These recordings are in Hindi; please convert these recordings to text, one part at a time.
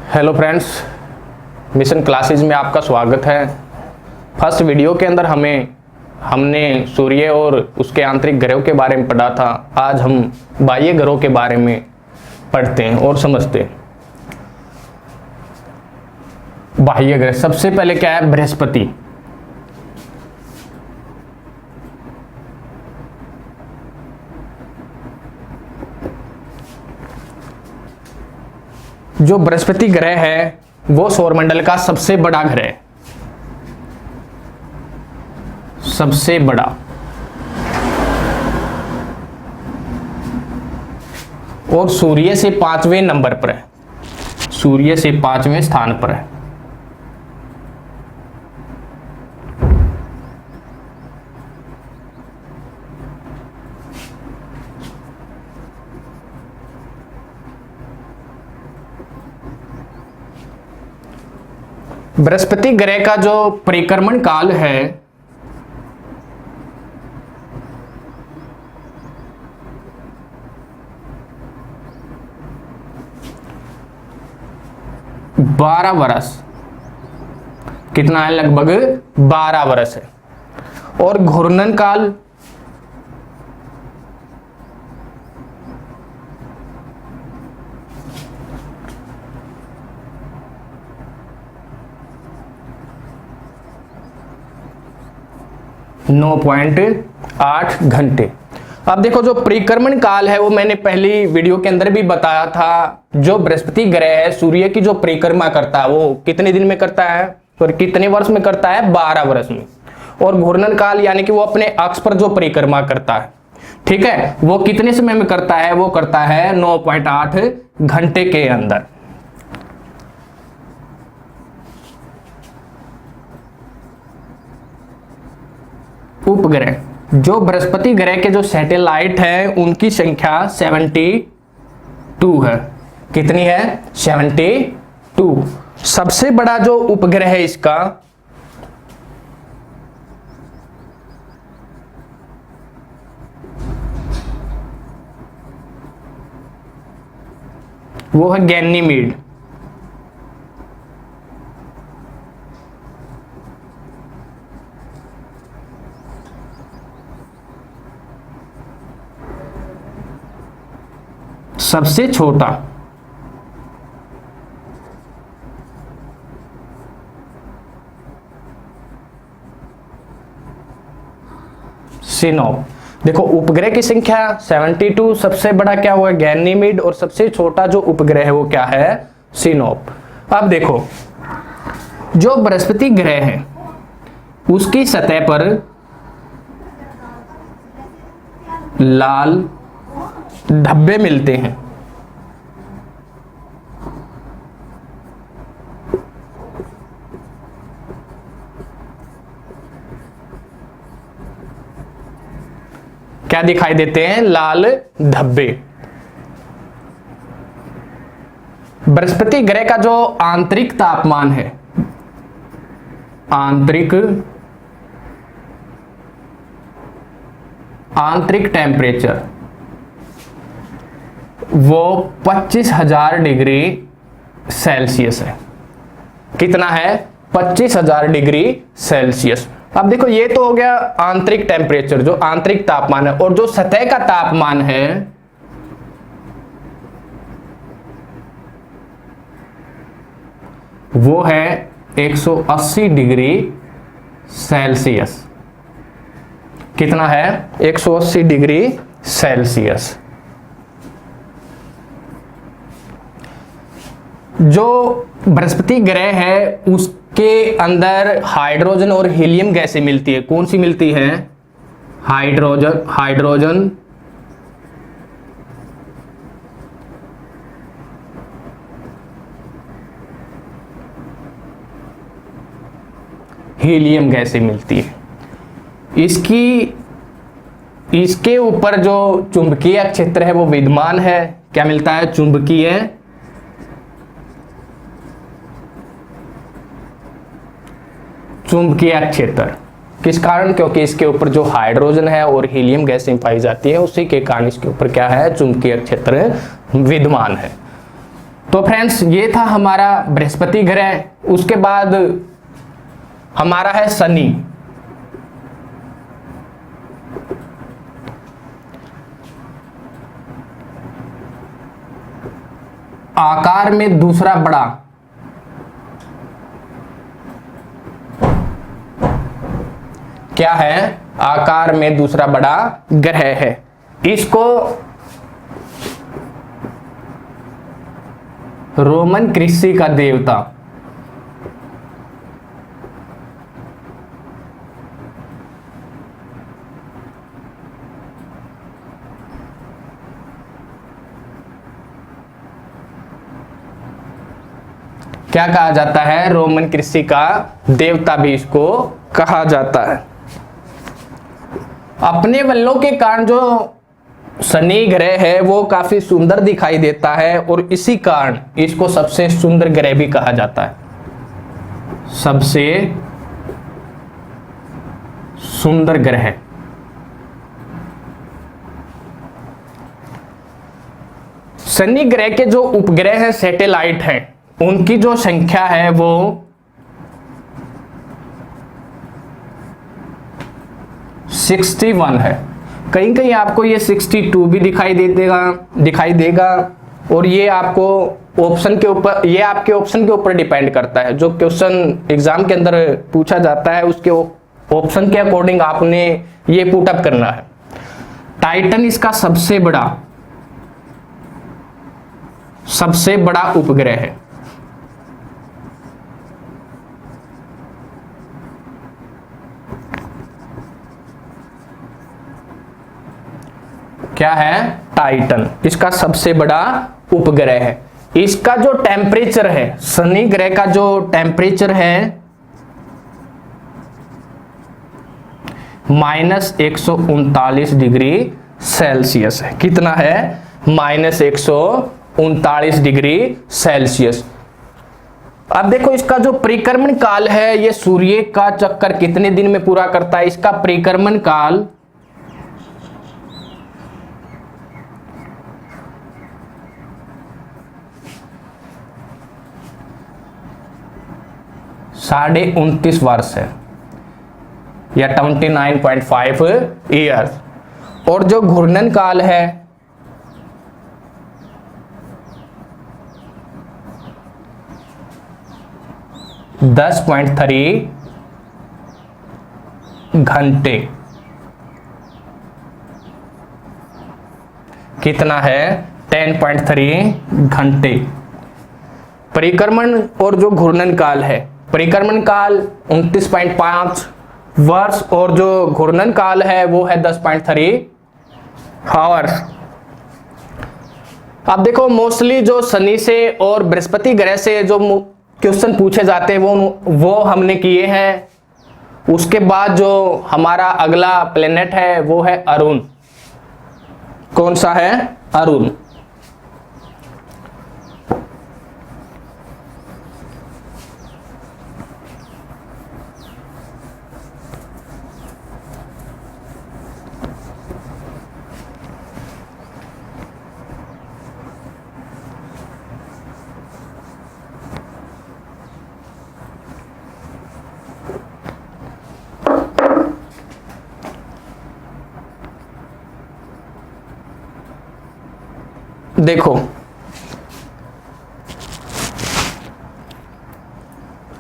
हेलो फ्रेंड्स, मिशन क्लासेज में आपका स्वागत है। फर्स्ट वीडियो के अंदर हमने सूर्य और उसके आंतरिक ग्रहों के बारे में पढ़ा था। आज हम बाह्य ग्रहों के बारे में पढ़ते हैं और समझते हैं। बाह्य ग्रह सबसे पहले क्या है? बृहस्पति। जो बृहस्पति ग्रह है वो सौरमंडल का सबसे बड़ा ग्रह है, सबसे बड़ा। और सूर्य से 5वें नंबर पर है, सूर्य से 5वें स्थान पर है। बृहस्पति ग्रह का जो परिक्रमण काल है बारह वर्ष, कितना है? लगभग 12 वर्ष है। और घूर्णन काल 9.8 घंटे। अब देखो, जो परिक्रमण काल है वो मैंने पहली वीडियो के अंदर भी बताया था। जो बृहस्पति ग्रह है सूर्य की जो परिक्रमा करता है वो कितने दिन में करता है और कितने वर्ष में करता है? 12 वर्ष में। और घूर्णन काल यानी कि वो अपने अक्ष पर जो परिक्रमा करता है, ठीक है, वो कितने समय में करता है? वो करता है 9.8 घंटे के अंदर। उपग्रह, जो बृहस्पति ग्रह के जो सैटेलाइट हैं उनकी संख्या 72 है। कितनी है? 72। सबसे बड़ा जो उपग्रह है इसका वो है गैनीमीड। सबसे छोटा सिनोप। देखो, उपग्रह की संख्या 72, सबसे बड़ा क्या हुआ? गैनीमीड। और सबसे छोटा जो उपग्रह है वो क्या है? सिनोप। अब देखो, जो बृहस्पति ग्रह है उसकी सतह पर लाल धब्बे मिलते हैं। क्या दिखाई देते हैं? लाल धब्बे। बृहस्पति ग्रह का जो आंतरिक तापमान है, आंतरिक टेम्परेचर वो 25,000 डिग्री सेल्सियस है। कितना है? 25,000 डिग्री सेल्सियस। अब देखो, ये तो हो गया आंतरिक टेम्परेचर, जो आंतरिक तापमान है। और जो सतह का तापमान है वो है 180 डिग्री सेल्सियस। कितना है? 180 डिग्री सेल्सियस। जो बृहस्पति ग्रह है उसके अंदर हाइड्रोजन और हीलियम गैसें मिलती है। कौन सी मिलती है? हाइड्रोजन हीलियम गैसें मिलती है। इसके ऊपर जो चुंबकीय क्षेत्र है वो विद्यमान है। क्या मिलता है? चुंबकीय क्षेत्र। किस कारण? क्योंकि इसके ऊपर जो हाइड्रोजन है और हीलियम गैसें पाई जाती है, उसी के कारण इसके ऊपर क्या है? चुंबकीय क्षेत्र विद्यमान है। तो फ्रेंड्स ये था हमारा बृहस्पति ग्रह। उसके बाद हमारा है शनि। आकार में दूसरा बड़ा, क्या है? आकार में दूसरा बड़ा ग्रह है। इसको रोमन कृषि का देवता, क्या कहा जाता है? रोमन कृषि का देवता भी इसको कहा जाता है। अपने बल्लों के कारण जो शनि ग्रह है वो काफी सुंदर दिखाई देता है और इसी कारण इसको सबसे सुंदर ग्रह भी कहा जाता है। सबसे सुंदर ग्रह। शनि ग्रह के जो उपग्रह हैं, सैटेलाइट हैं, उनकी जो संख्या है वो 61 है। कहीं कहीं आपको ये 62 भी दिखाई देगा और ये आपको ऑप्शन के ऊपर, ये आपके ऑप्शन के ऊपर डिपेंड करता है। जो क्वेश्चन एग्जाम के अंदर पूछा जाता है उसके ऑप्शन के अकॉर्डिंग आपने ये पुट अप करना है। टाइटन इसका सबसे बड़ा उपग्रह है। क्या है? टाइटन इसका सबसे बड़ा उपग्रह है। इसका जो टेम्परेचर है, शनि ग्रह का जो टेम्परेचर है -139 डिग्री सेल्सियस है। कितना है? -139 डिग्री सेल्सियस। अब देखो इसका जो परिक्रमण काल है, ये सूर्य का चक्कर कितने दिन में पूरा करता है? इसका परिक्रमण काल 29.5 वर्ष है या 29.5 ईयर्स। और जो घूर्णन काल है 10.3 घंटे। कितना है? 10.3 घंटे। परिक्रमण और जो घूर्णन काल है, परिक्रमण काल 29.5 वर्ष और जो घूर्णन काल है वो है 10.3 आवर्स। अब देखो मोस्टली जो शनि से और बृहस्पति ग्रह से जो क्वेश्चन पूछे जाते हैं वो हमने किए हैं। उसके बाद जो हमारा अगला प्लेनेट है वो है अरुण। कौन सा है? अरुण। देखो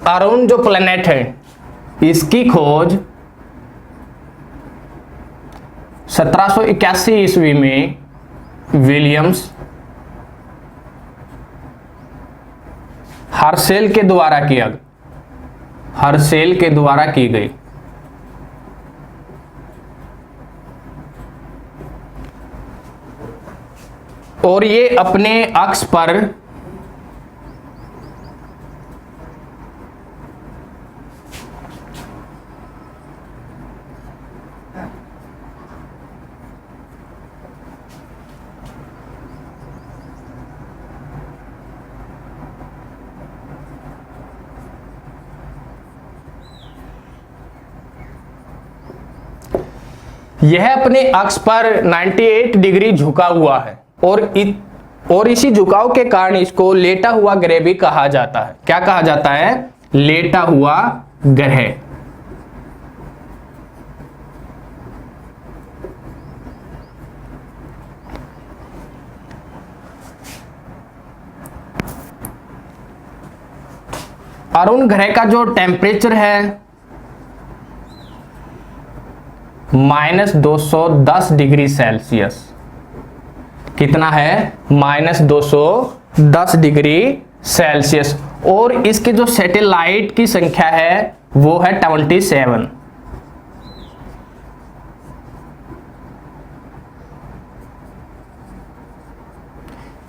अरुण जो प्लेनेट है इसकी खोज 1781 ईस्वी में विलियम्स हर्शेल के द्वारा की गई। और ये अपने अक्ष पर यह अपने अक्ष पर 98 डिग्री झुका हुआ है और और इसी झुकाव के कारण इसको लेटा हुआ ग्रह भी कहा जाता है। क्या कहा जाता है? लेटा हुआ ग्रह। अरुण ग्रह का जो टेम्परेचर है -210 डिग्री सेल्सियस। कितना है? -210 डिग्री सेल्सियस। और इसके जो सैटेलाइट की संख्या है वो है 27।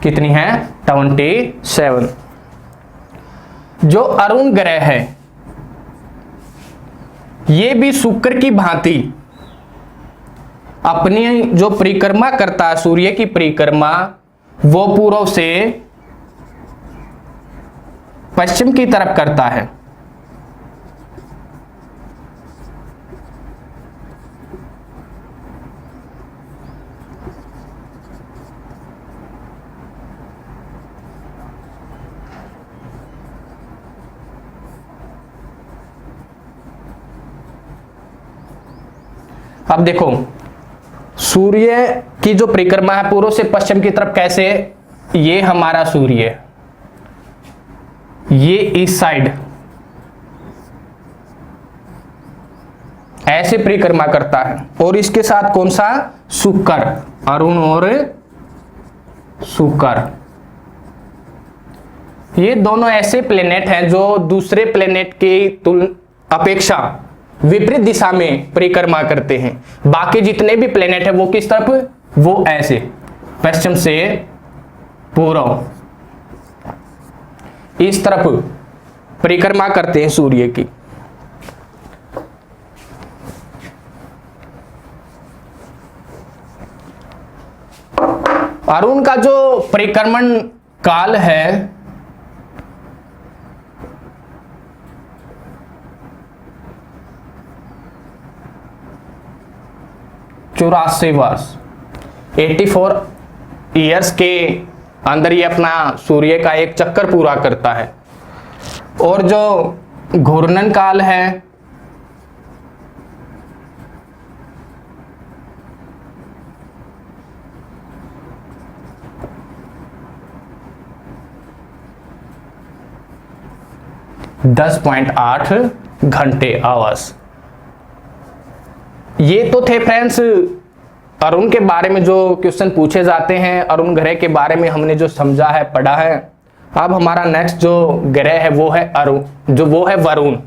कितनी है? 27। जो अरुण ग्रह है ये भी शुक्र की भांति अपनी जो परिक्रमा करता है, सूर्य की परिक्रमा, वो पूर्व से पश्चिम की तरफ करता है। अब देखो, सूर्य की जो परिक्रमा है पूर्व से पश्चिम की तरफ कैसे? ये हमारा सूर्य, ये इस साइड ऐसे परिक्रमा करता है, और इसके साथ कौन सा? शुक्र, अरुण और शुक्र। ये दोनों ऐसे प्लेनेट हैं जो दूसरे प्लेनेट की अपेक्षा विपरीत दिशा में परिक्रमा करते हैं। बाकी जितने भी प्लेनेट है वो किस तरफ? वो ऐसे पश्चिम से पूर्व इस तरफ परिक्रमा करते हैं सूर्य की। अरुण का जो परिक्रमण काल है 84 वर्ष, 84 ईयर्स के अंदर ये अपना सूर्य का एक चक्कर पूरा करता है। और जो घूर्णन काल है (10.8 घंटे आवर्स। ये तो थे फ्रेंड्स अरुण के बारे में जो क्वेश्चन पूछे जाते हैं। अरुण ग्रह के बारे में हमने जो समझा है, पढ़ा है। अब हमारा नेक्स्ट जो ग्रह है वो है अरुण, वो है वरुण।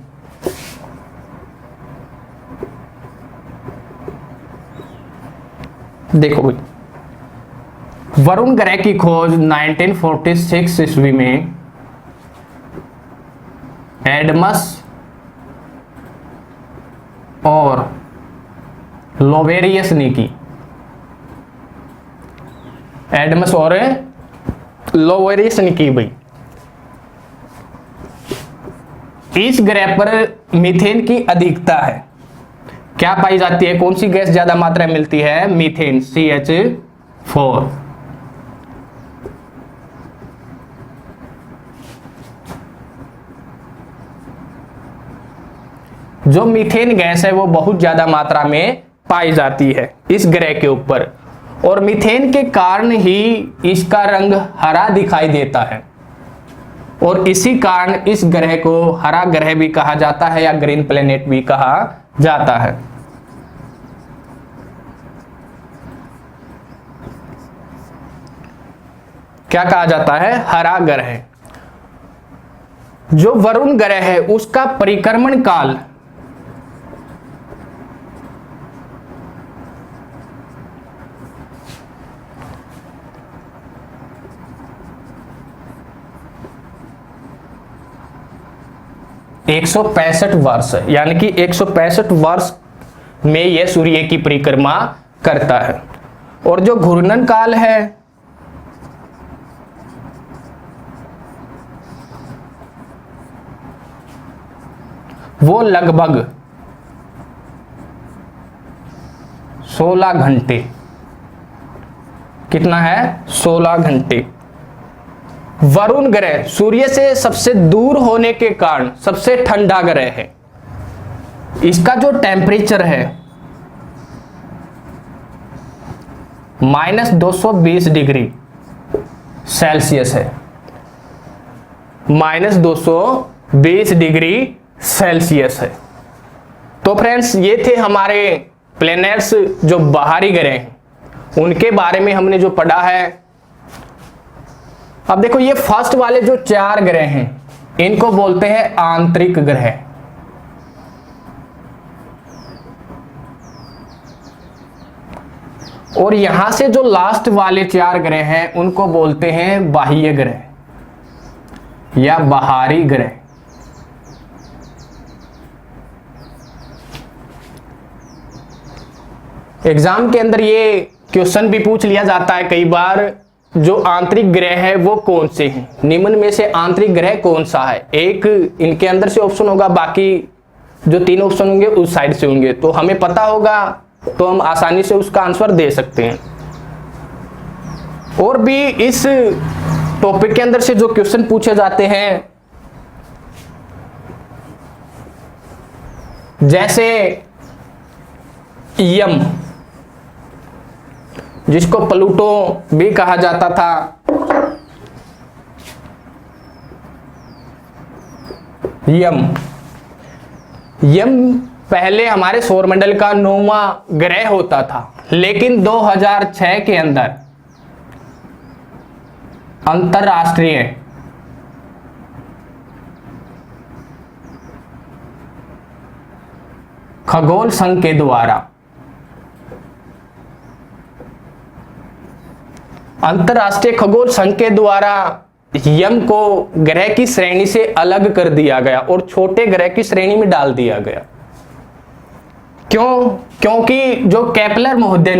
देखो भाई, वरुण ग्रह की खोज 1946 ईस्वी में एडमस और लोवेरियस ने की। एडमस और लोवेरियस ने की भाई। इस ग्रह पर मीथेन की अधिकता है। क्या पाई जाती है? कौन सी गैस ज्यादा मात्रा में मिलती है? Methane, CH4। जो मीथेन गैस है वो बहुत ज्यादा मात्रा में पाई जाती है इस ग्रह के ऊपर, और मीथेन के कारण ही इसका रंग हरा दिखाई देता है, और इसी कारण इस ग्रह को हरा ग्रह भी कहा जाता है या ग्रीन प्लेनेट भी कहा जाता है। क्या कहा जाता है? हरा ग्रह। जो वरुण ग्रह है उसका परिक्रमण काल 165 वर्ष, यानी कि 165 वर्ष में यह सूर्य की परिक्रमा करता है। और जो घूर्णन काल है वो लगभग 16 घंटे। कितना है? 16 घंटे। वरुण ग्रह सूर्य से सबसे दूर होने के कारण सबसे ठंडा ग्रह है। इसका जो टेम्परेचर है -220 डिग्री सेल्सियस है, -220 डिग्री सेल्सियस है। तो फ्रेंड्स, ये थे हमारे प्लैनेट्स जो बाहरी ग्रह हैं, उनके बारे में हमने जो पढ़ा है। अब देखो, ये फर्स्ट वाले जो 4 ग्रह हैं इनको बोलते हैं आंतरिक ग्रह। और यहां से जो लास्ट वाले 4 ग्रह हैं उनको बोलते हैं बाह्य ग्रह या बाहरी ग्रह। एग्जाम के अंदर ये क्वेश्चन भी पूछ लिया जाता है कई बार, जो आंतरिक ग्रह है वो कौन से हैं, निम्न में से आंतरिक ग्रह कौन सा है। एक इनके अंदर से ऑप्शन होगा, बाकी जो 3 ऑप्शन होंगे उस साइड से होंगे। तो हमें पता होगा तो हम आसानी से उसका आंसर दे सकते हैं। और भी इस टॉपिक के अंदर से जो क्वेश्चन पूछे जाते हैं, जैसे यम, जिसको प्लूटो भी कहा जाता था, यम पहले हमारे सौरमंडल का 9वां ग्रह होता था, लेकिन 2006 के अंदर अंतरराष्ट्रीय खगोल संघ के द्वारा अंतरराष्ट्रीय खगोल संघ के द्वारा यम को ग्रह की श्रेणी से अलग कर दिया गया और छोटे ग्रह की श्रेणी में डाल दिया गया। क्यों? क्योंकि जो केपलर महोदय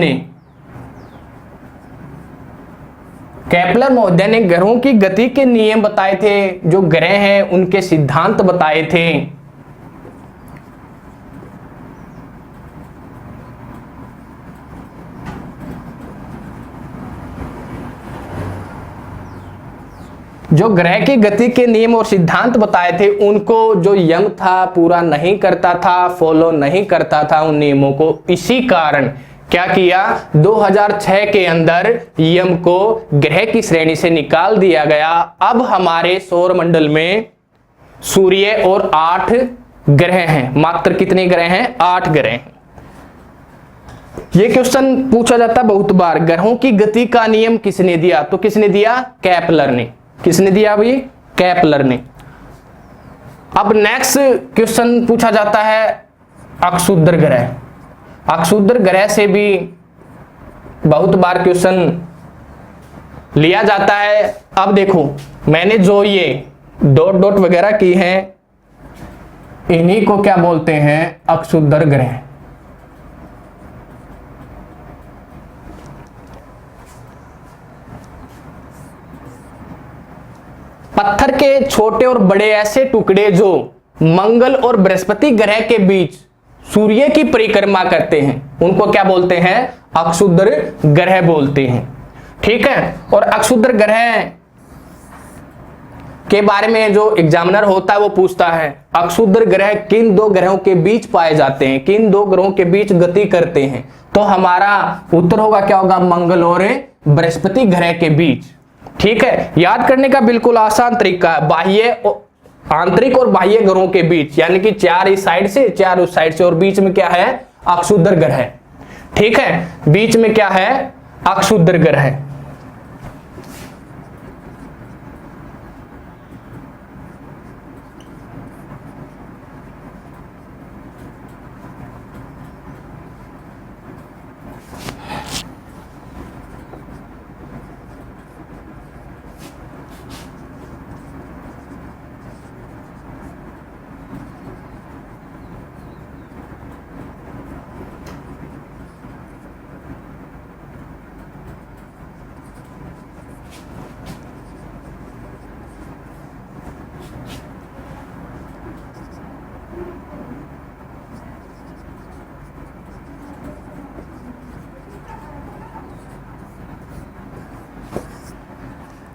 ने ग्रहों की गति के नियम बताए थे, जो ग्रह हैं उनके सिद्धांत बताए थे। जो ग्रह की गति के नियम और सिद्धांत बताए थे, उनको जो यम था पूरा नहीं करता था, फॉलो नहीं करता था उन नियमों को। इसी कारण क्या किया, 2006 के अंदर यम को ग्रह की श्रेणी से निकाल दिया गया। अब हमारे सौरमंडल में सूर्य और 8 ग्रह हैं। मात्र कितने ग्रह हैं? 8 ग्रह हैं। ये क्वेश्चन पूछा जाता बहुत बार, ग्रहों की गति का नियम किसने दिया? तो किसने दिया? केपलर ने। किसने दिया भाई? केपलर ने। अब नेक्स्ट क्वेश्चन पूछा जाता है अक्षुद्र ग्रह। अक्षुद्र ग्रह से भी बहुत बार क्वेश्चन लिया जाता है। अब देखो, मैंने जो ये डॉट डॉट वगैरह की हैं, इन्हीं को क्या बोलते हैं? अक्षुद्र ग्रह। पत्थर के छोटे और बड़े ऐसे टुकड़े जो मंगल और बृहस्पति ग्रह के बीच सूर्य की परिक्रमा करते हैं, उनको क्या बोलते हैं? अक्षुद्र ग्रह बोलते हैं। ठीक है। और अक्षुद्र ग्रह के बारे में जो एग्जामिनर होता है वो पूछता है, अक्षुद्र ग्रह किन 2 ग्रहों के बीच पाए जाते हैं, किन 2 ग्रहों के बीच गति करते हैं? तो हमारा उत्तर होगा क्या होगा? मंगल और बृहस्पति ग्रह के बीच। ठीक है। याद करने का बिल्कुल आसान तरीका है, बाह्य आंतरिक और बाह्य ग्रहों के बीच, यानी कि 4 इस साइड से 4 उस साइड से, और बीच में क्या है? अक्षुद्र ग्रह। ठीक है। बीच में क्या है? अक्षुद्र ग्रह।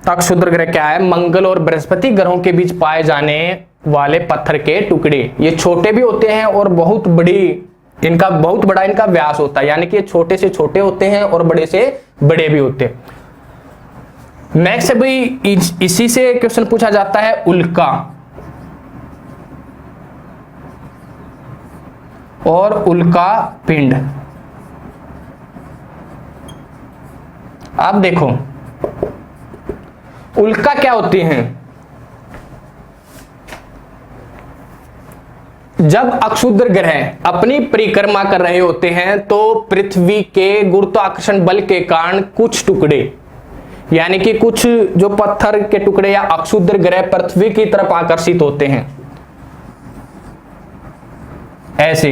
अक्षुद्र ग्रह क्या है? मंगल और बृहस्पति ग्रहों के बीच पाए जाने वाले पत्थर के टुकड़े। ये छोटे भी होते हैं और बहुत बड़ा इनका व्यास होता है, यानी कि ये छोटे से छोटे होते हैं और बड़े से बड़े भी होते हैं। नेक्स्ट भाई इसी से क्वेश्चन पूछा जाता है उल्का और उल्का पिंड। आप देखो उल्का क्या होती हैं? जब अक्षुद्र ग्रह अपनी परिक्रमा कर रहे होते हैं तो पृथ्वी के गुरुत्वाकर्षण बल के कारण कुछ टुकड़े, यानी कि कुछ जो पत्थर के टुकड़े या अक्षुद्र ग्रह पृथ्वी की तरफ आकर्षित होते हैं। ऐसे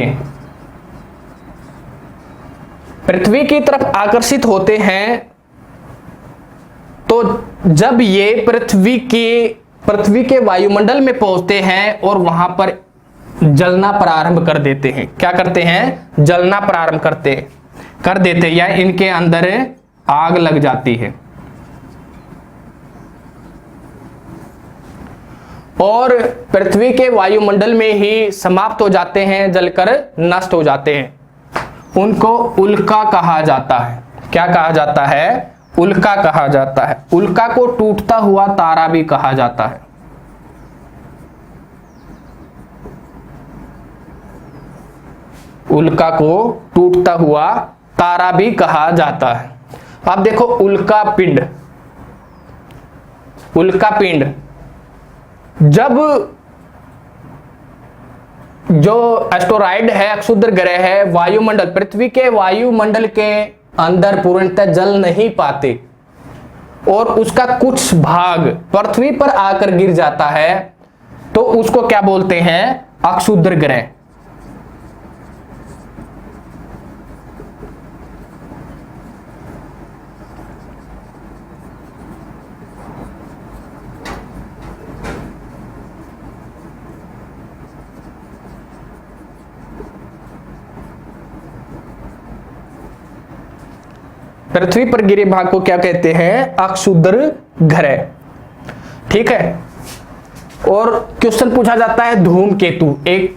पृथ्वी की तरफ आकर्षित होते हैं तो जब ये पृथ्वी के वायुमंडल में पहुंचते हैं और वहां पर जलना प्रारंभ कर देते हैं। क्या करते हैं? जलना प्रारंभ कर देते या इनके अंदर आग लग जाती है और पृथ्वी के वायुमंडल में ही समाप्त हो जाते हैं, जलकर नष्ट हो जाते हैं। उनको उल्का कहा जाता है। क्या कहा जाता है? उल्का कहा जाता है। उल्का को टूटता हुआ तारा भी कहा जाता है। उल्का को टूटता हुआ तारा भी कहा जाता है। अब देखो उल्का पिंड। जब जो एस्टेरॉइड है, अक्षुद्र ग्रह है, वायुमंडल पृथ्वी के वायुमंडल के अंदर पूर्णतः जल नहीं पाते और उसका कुछ भाग पृथ्वी पर आकर गिर जाता है तो उसको क्या बोलते हैं? अक्षुद्र ग्रह। पृथ्वी पर गिरे भाग को क्या कहते हैं? अक्षुद्र ग्रह। ठीक है। और क्वेश्चन पूछा जाता है धूमकेतु। एक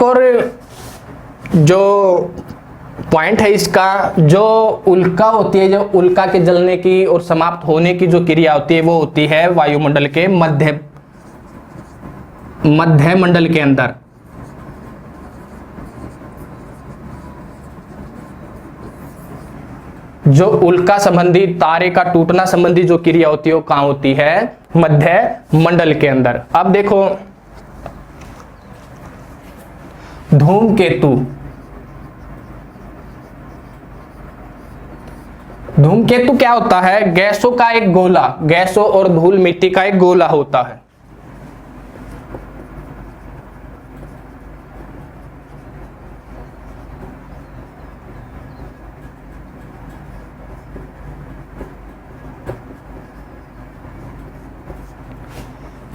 और जो पॉइंट है इसका, जो उल्का होती है, जो उल्का के जलने की और समाप्त होने की जो क्रिया होती है वो होती है वायुमंडल के मध्य मंडल के अंदर। जो उल्का संबंधी, तारे का टूटना संबंधी जो क्रिया होती है वो कहां होती है? मध्य मंडल के अंदर। अब देखो धूमकेतु क्या होता है? गैसों का एक गोला, गैसों और धूल मिट्टी का एक गोला होता है।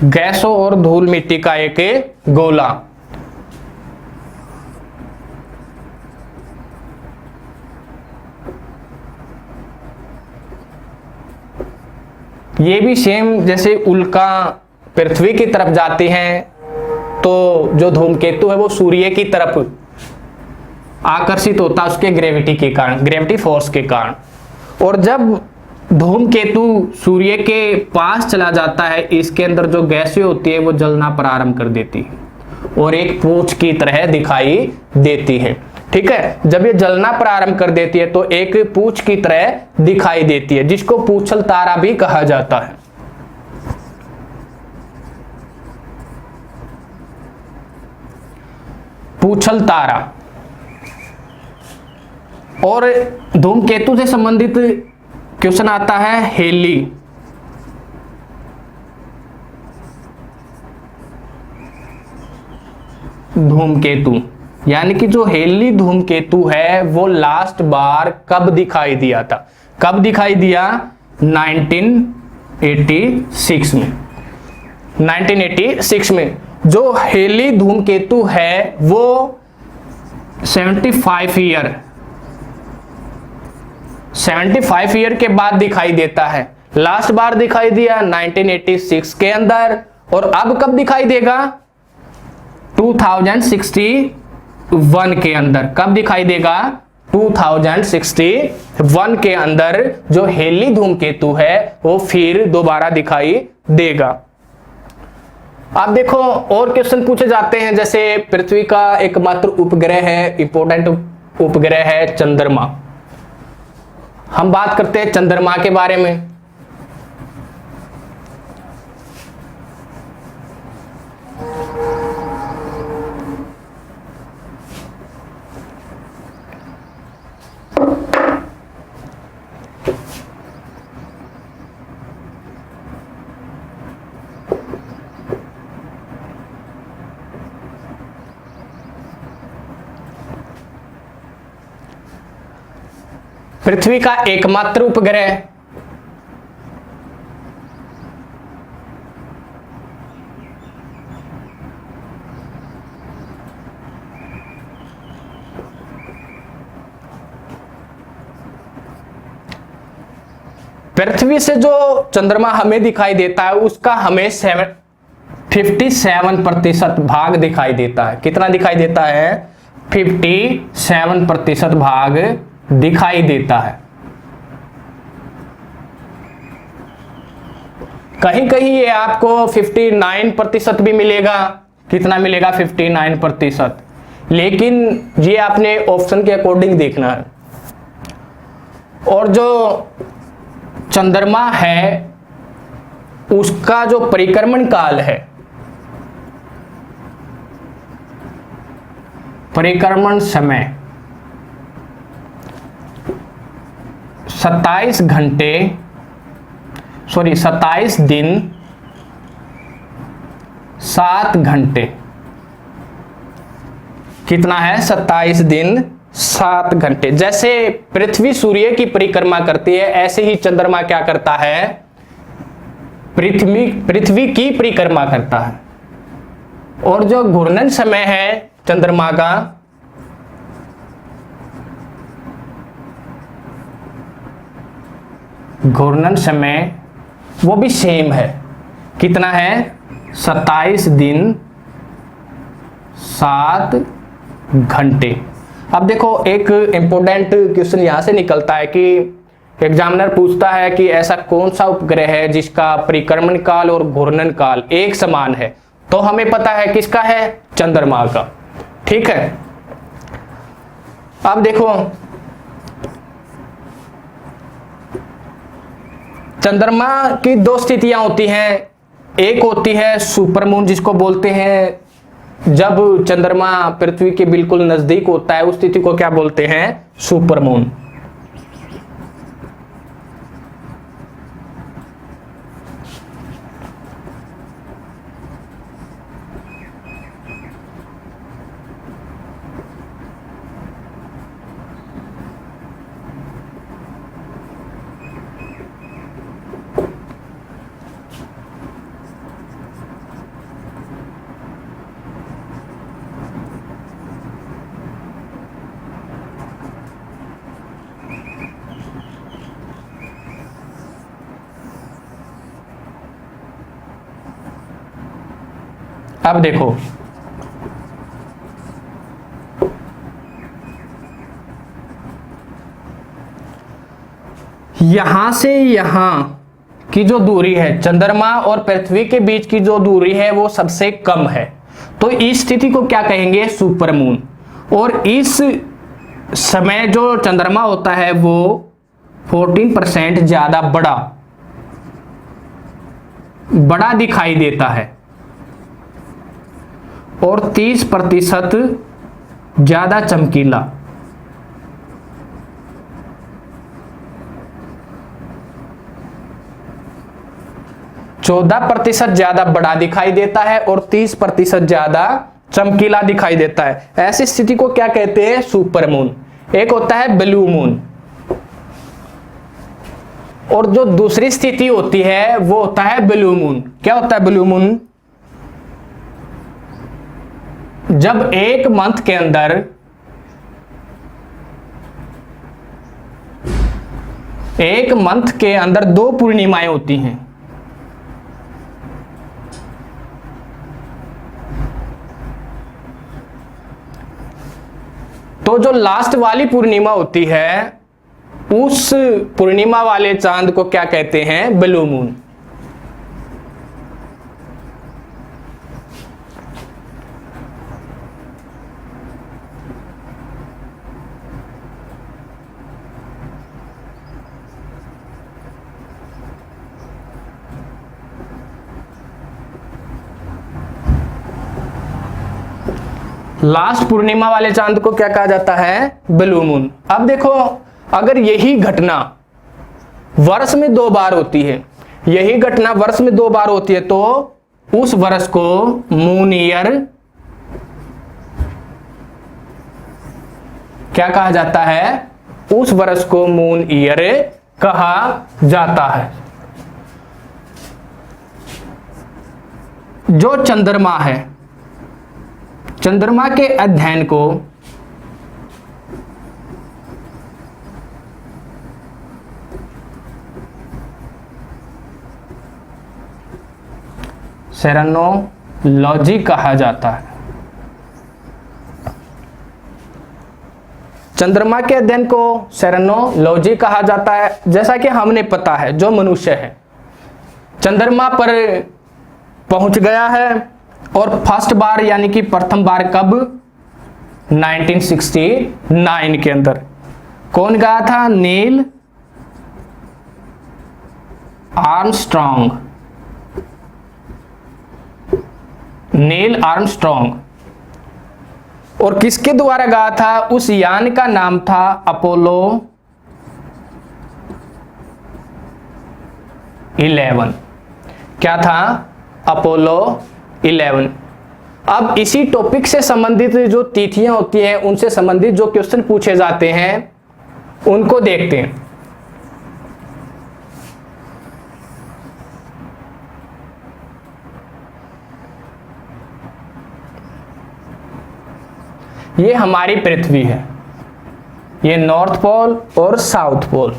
गैसों और धूल मिट्टी का एक गोला। ये भी सेम जैसे उल्का पृथ्वी की तरफ जाते हैं तो जो धूमकेतु है वो सूर्य की तरफ आकर्षित होता है उसके ग्रेविटी के कारण, ग्रेविटी फोर्स के कारण। और जब धूमकेतु सूर्य के पास चला जाता है, इसके अंदर जो गैसें होती है वो जलना प्रारंभ कर देती है और एक पूंछ की तरह दिखाई देती है। ठीक है। जब ये जलना प्रारंभ कर देती है तो एक पूंछ की तरह दिखाई देती है, जिसको पूंछल तारा भी कहा जाता है। पूंछल तारा। और धूमकेतु से संबंधित क्वेश्चन आता है हेली। धूमकेतु, यानी कि जो हेली धूमकेतु है वो लास्ट बार कब दिखाई दिया था? कब दिखाई दिया? 1986 में। 1986 में। जो हेली धूमकेतु है वो 75 ईयर के बाद दिखाई देता है। लास्ट बार दिखाई दिया 1986 के अंदर, और अब कब दिखाई देगा? 2061 के अंदर। कब दिखाई देगा? 2061 के अंदर जो हेली धूमकेतु है वो फिर दोबारा दिखाई देगा। आप देखो और क्वेश्चन पूछे जाते हैं, जैसे पृथ्वी का एकमात्र उपग्रह है, इंपॉर्टेंट उपग्रह है चंद्रमा। हम बात करते हैं चंद्रमा के बारे में। पृथ्वी का एकमात्र उपग्रह पृथ्वी से जो चंद्रमा हमें दिखाई देता है उसका हमें 57% भाग दिखाई देता है। कितना दिखाई देता है? 57% भाग दिखाई देता है। कहीं कहीं ये आपको 59% भी मिलेगा। कितना मिलेगा? 59%। लेकिन ये आपने ऑप्शन के अकॉर्डिंग देखना है। और जो चंद्रमा है उसका जो परिक्रमण काल है, परिक्रमण समय 27 दिन 7 घंटे। कितना है? 27 दिन 7 घंटे। जैसे पृथ्वी सूर्य की परिक्रमा करती है, ऐसे ही चंद्रमा क्या करता है? पृथ्वी की परिक्रमा करता है। और जो घूर्णन समय है चंद्रमा का, घूर्णन समय वो भी सेम है। कितना है? 27 दिन 7 घंटे। अब देखो एक इंपॉर्टेंट क्वेश्चन यहां से निकलता है कि एग्जामिनर पूछता है कि ऐसा कौन सा उपग्रह है जिसका परिक्रमण काल और घूर्णन काल एक समान है। तो हमें पता है किसका है? चंद्रमा का। ठीक है। अब देखो चंद्रमा की 2 स्थितियां होती हैं। एक होती है सुपरमून, जिसको बोलते हैं जब चंद्रमा पृथ्वी के बिल्कुल नजदीक होता है, उस स्थिति को क्या बोलते हैं? सुपरमून। अब देखो यहां से यहां की जो दूरी है, चंद्रमा और पृथ्वी के बीच की जो दूरी है वो सबसे कम है। तो इस स्थिति को क्या कहेंगे? सुपरमून। और इस समय जो चंद्रमा होता है वो 14% ज्यादा बड़ा दिखाई देता है और 30% ज्यादा चमकीला। चौदह 14% ज्यादा बड़ा दिखाई देता है और 30% ज्यादा चमकीला दिखाई देता है। ऐसी स्थिति को क्या कहते हैं? सुपरमून। एक होता है ब्लू मून, और जो दूसरी स्थिति होती है वो होता है ब्लू मून। क्या होता है ब्लू मून? जब एक मंथ के अंदर दो पूर्णिमाएं होती हैं, तो जो लास्ट वाली पूर्णिमा होती है उस पूर्णिमा वाले चांद को क्या कहते हैं? Blue moon. लास्ट पूर्णिमा वाले चांद को क्या कहा जाता है? Blue moon. अब देखो, अगर यही घटना वर्ष में 2 बार होती है, तो उस वर्ष को मून ईयर क्या कहा जाता है? उस वर्ष को मून ईयर कहा जाता है। जो चंद्रमा है, चंद्रमा के अध्ययन को सेरेनोलॉजी कहा जाता है। चंद्रमा के अध्ययन को सेरेनोलॉजी कहा जाता है। जैसा कि हमने पता है, जो मनुष्य है चंद्रमा पर पहुंच गया है, और फर्स्ट बार यानी कि प्रथम बार कब? 1969 के अंदर। कौन गया था? Neil Armstrong. और किसके द्वारा गया था? उस यान का नाम था अपोलो 11। क्या था? अपोलो 11। अब इसी टॉपिक से संबंधित जो तिथियां होती हैं, उनसे संबंधित जो क्वेश्चन पूछे जाते हैं उनको देखते हैं। ये हमारी पृथ्वी है, ये नॉर्थ पोल और साउथ पोल।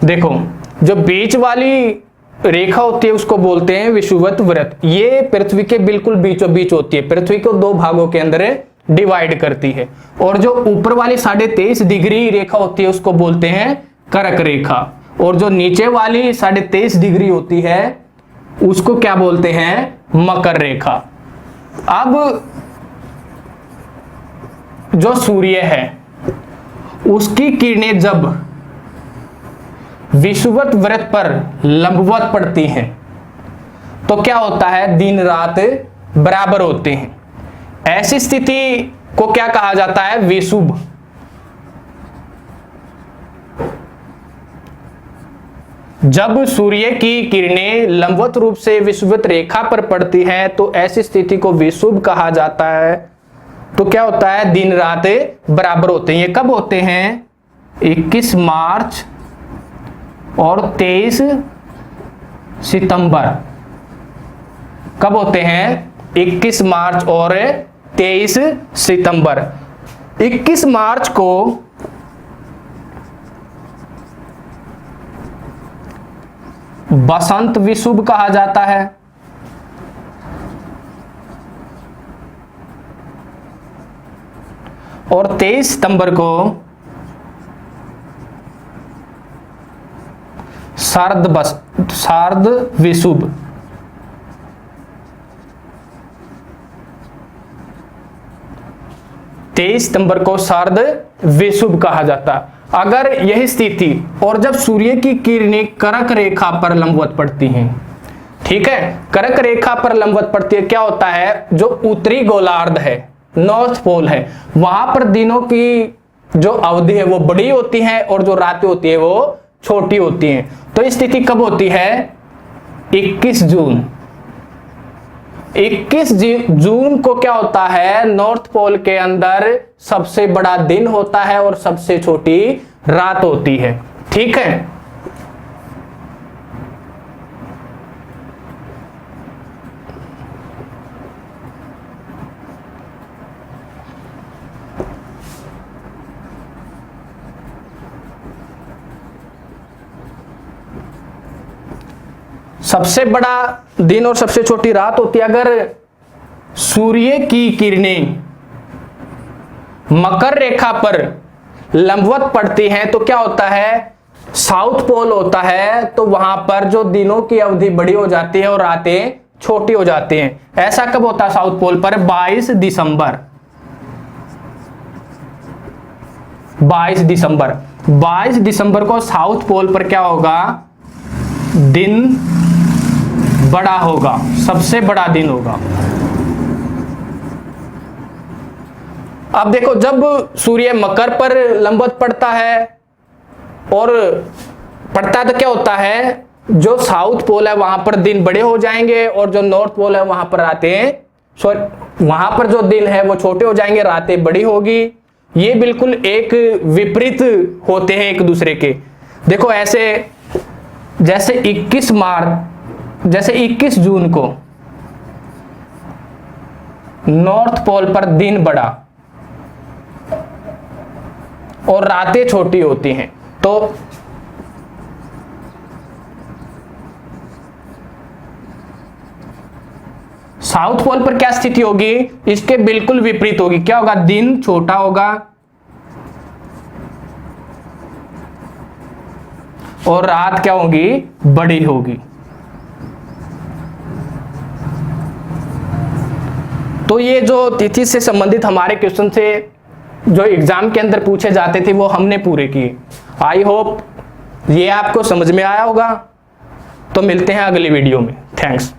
देखो, जो बीच वाली रेखा होती है उसको बोलते हैं विषुवत वृत्त। ये पृथ्वी के बिल्कुल बीचों बीच होती है, पृथ्वी को 2 भागों के अंदर डिवाइड करती है। और जो ऊपर वाली 23.5 डिग्री रेखा होती है उसको बोलते हैं कर्क रेखा, और जो नीचे वाली 23.5 डिग्री होती है उसको क्या बोलते हैं? मकर रेखा। अब जो सूर्य है उसकी किरणें जब विषुवत वृत्त पर लंबवत पड़ती हैं तो क्या होता है? दिन रात बराबर होते हैं। ऐसी स्थिति को क्या कहा जाता है? विषुव। जब सूर्य की किरणें लंबवत रूप से विषुवत रेखा पर पड़ती हैं तो ऐसी स्थिति को विषुव कहा जाता है। तो क्या होता है? दिन रात बराबर होते हैं। ये कब होते हैं? 21 मार्च और 23 सितंबर। कब होते हैं? 21 मार्च और 23 सितंबर। 21 मार्च को बसंत विषुव कहा जाता है, और 23 सितंबर को शारद विषुव। सितंबर को शारद विषुव कहा जाता। अगर यही स्थिति, और जब सूर्य की किरणें कर्क रेखा पर लंबवत पड़ती हैं ठीक है। कर्क रेखा पर लंबवत पड़ती है, क्या होता है, जो उत्तरी गोलार्ध है, नॉर्थ पोल है, वहां पर दिनों की जो अवधि है वो बड़ी होती है और जो रातें होती है वो छोटी होती हैं। तो स्थिति कब होती है, 21 जून। 21 जून को क्या होता है, नॉर्थ पोल के अंदर सबसे बड़ा दिन होता है और सबसे छोटी रात होती है। ठीक है। सबसे बड़ा दिन और सबसे छोटी रात होती है। अगर सूर्य की किरणें मकर रेखा पर लंबवत पड़ती हैं तो क्या होता है, साउथ पोल होता है, तो वहां पर जो दिनों की अवधि बड़ी हो जाती है और रातें छोटी हो जाती हैं। ऐसा कब होता है साउथ पोल पर, 22 दिसंबर। 22 दिसंबर को साउथ पोल पर क्या होगा, दिन बड़ा होगा, सबसे बड़ा दिन होगा। अब देखो, जब सूर्य मकर पर लंबवत पड़ता है और पड़ता है तो क्या होता है, जो साउथ पोल है वहां पर दिन बड़े हो जाएंगे और जो नॉर्थ पोल है वहां पर वहां पर जो दिन है वो छोटे हो जाएंगे, रातें बड़ी होगी। ये बिल्कुल एक विपरीत होते हैं एक दूसरे के। देखो ऐसे, जैसे 21 जून को नॉर्थ पोल पर दिन बड़ा और रातें छोटी होती हैं, तो साउथ पोल पर क्या स्थिति होगी, इसके बिल्कुल विपरीत होगी। क्या होगा, दिन छोटा होगा और रात क्या होगी, बड़ी होगी। तो ये जो तिथि से संबंधित हमारे क्वेश्चन से जो एग्जाम के अंदर पूछे जाते थे वो हमने पूरे किए। आई होप ये आपको समझ में आया होगा। तो मिलते हैं अगली वीडियो में। थैंक्स।